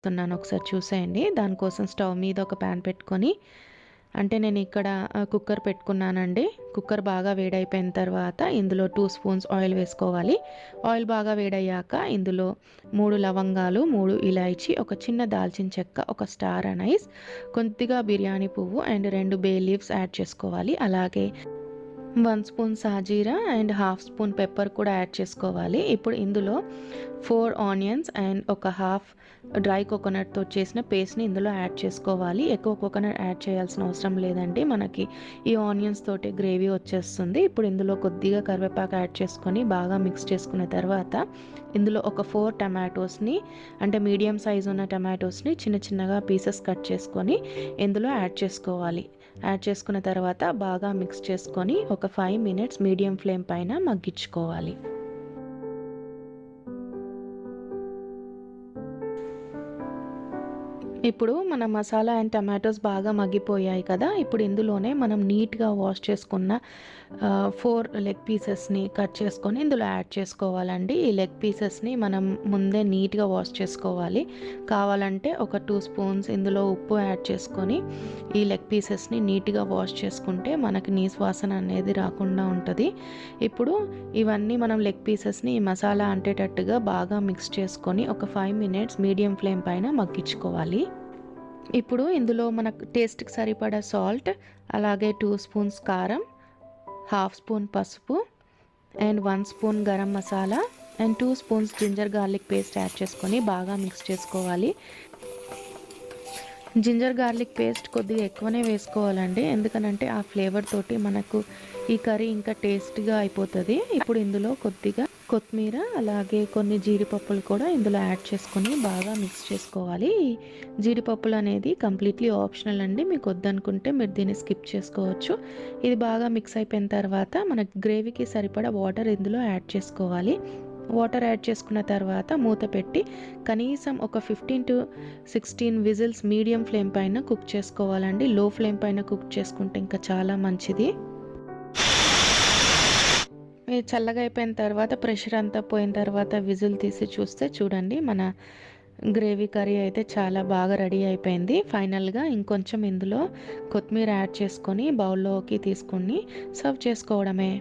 చేస్తున్నాను ఒకసారి చూసేయండి. దానికోసం స్టవ్ మీద ఒక ప్యాన్ పెట్టుకొని అంటే నేను ఇక్కడ కుక్కర్ పెట్టుకున్నానండి. కుక్కర్ బాగా వేడైపోయిన తర్వాత ఇందులో 2 స్పూన్స్ ఆయిల్ వేసుకోవాలి. ఆయిల్ బాగా వేడయ్యాక ఇందులో 3 లవంగాలు, 3 ఇలాయచీ, ఒక చిన్న దాల్చిన చెక్క, ఒక స్టార్ అనైస్, కొద్దిగా బిర్యానీ పువ్వు అండ్ 2 బే లీవ్స్ యాడ్ చేసుకోవాలి. అలాగే 1 spoon shahjeera and half spoon pepper కూడా యాడ్ చేసుకోవాలి. ఇప్పుడు ఇందులో 4 ఆనియన్స్ అండ్ ఒక హాఫ్ డ్రై కోకోనట్తో చేసిన పేస్ట్ని ఇందులో యాడ్ చేసుకోవాలి. ఎక్కువ కోకోనట్ యాడ్ చేయాల్సిన అవసరం లేదండి, మనకి ఈ ఆనియన్స్ తోటి గ్రేవీ వచ్చేస్తుంది. ఇప్పుడు ఇందులో కొద్దిగా కరివేపాకు యాడ్ చేసుకొని బాగా మిక్స్ చేసుకున్న తర్వాత ఇందులో ఒక 4 టమాటోస్ని అంటే మీడియం సైజు ఉన్న టమాటోస్ని చిన్న చిన్నగా పీసెస్ కట్ చేసుకొని ఇందులో యాడ్ చేసుకోవాలి. యాడ్ చేసుకున్న తర్వాత బాగా మిక్స్ చేసుకొని ఒక 5 మినిట్స్ మీడియం ఫ్లేమ్ పైన మగ్గించుకోవాలి. ఇప్పుడు మన మసాలా అండ్ టమాటోస్ బాగా మగ్గిపోయాయి కదా. ఇప్పుడు ఇందులోనే మనం నీట్గా వాష్ చేసుకున్న 4 లెగ్ పీసెస్ని కట్ చేసుకొని ఇందులో యాడ్ చేసుకోవాలండి. ఈ లెగ్ పీసెస్ని మనం ముందే నీట్గా వాష్ చేసుకోవాలి. కావాలంటే ఒక 2 స్పూన్స్ ఇందులో ఉప్పు యాడ్ చేసుకొని ఈ లెగ్ పీసెస్ని నీట్గా వాష్ చేసుకుంటే మనకి నీసు వాసన అనేది రాకుండా ఉంటుంది. ఇప్పుడు ఇవన్నీ మనం లెగ్ పీసెస్ని ఈ మసాలా అంటేటట్టుగా బాగా మిక్స్ చేసుకొని ఒక 5 మినిట్స్ మీడియం ఫ్లేమ్ పైన మగ్గించుకోవాలి. ఇప్పుడు ఇందులో మనకు టేస్ట్కి సరిపడా సాల్ట్, అలాగే 2 స్పూన్స్ కారం, హాఫ్ స్పూన్ పసుపు and 1 spoon garam masala and 2 spoons ginger garlic paste add చేసుకొని బాగా మిక్స్ చేసుకోవాలి. జింజర్ గార్లిక్ పేస్ట్ కొద్దిగా ఎక్కువనే వేసుకోవాలండి, ఎందుకనంటే ఆ ఫ్లేవర్ తోటి మనకు ఈ కర్రీ ఇంకా టేస్టీగా అయిపోతుంది. ఇప్పుడు ఇందులో కొద్దిగా కొత్తిమీర అలాగే కొన్ని జీడిపప్పులు కూడా ఇందులో యాడ్ చేసుకొని బాగా మిక్స్ చేసుకోవాలి. జీడిపప్పులు అనేది కంప్లీట్లీ ఆప్షనల్ అండి, మీకు వద్దనుకుంటే మీరు దీన్ని స్కిప్ చేసుకోవచ్చు. ఇది బాగా మిక్స్ అయిపోయిన తర్వాత మనకి గ్రేవీకి సరిపడా వాటర్ ఇందులో యాడ్ చేసుకోవాలి. వాటర్ యాడ్ చేసుకున్న తర్వాత మూత పెట్టి కనీసం ఒక 15 to 16 విజిల్స్ మీడియం ఫ్లేమ్ పైన కుక్ చేసుకోవాలండి. లో ఫ్లేమ్ పైన కుక్ చేసుకుంటే ఇంకా చాలా మంచిది. చల్లగా అయిపోయిన తర్వాత ప్రెషర్ అంతా పోయిన తర్వాత విజిల్ తీసి చూస్తే చూడండి మన గ్రేవీ కర్రీ అయితే చాలా బాగా రెడీ అయిపోయింది. ఫైనల్గా ఇంకొంచెం ఇందులో కొత్తిమీర యాడ్ చేసుకొని బౌల్లోకి తీసుకొని సర్వ్ చేసుకోవడమే.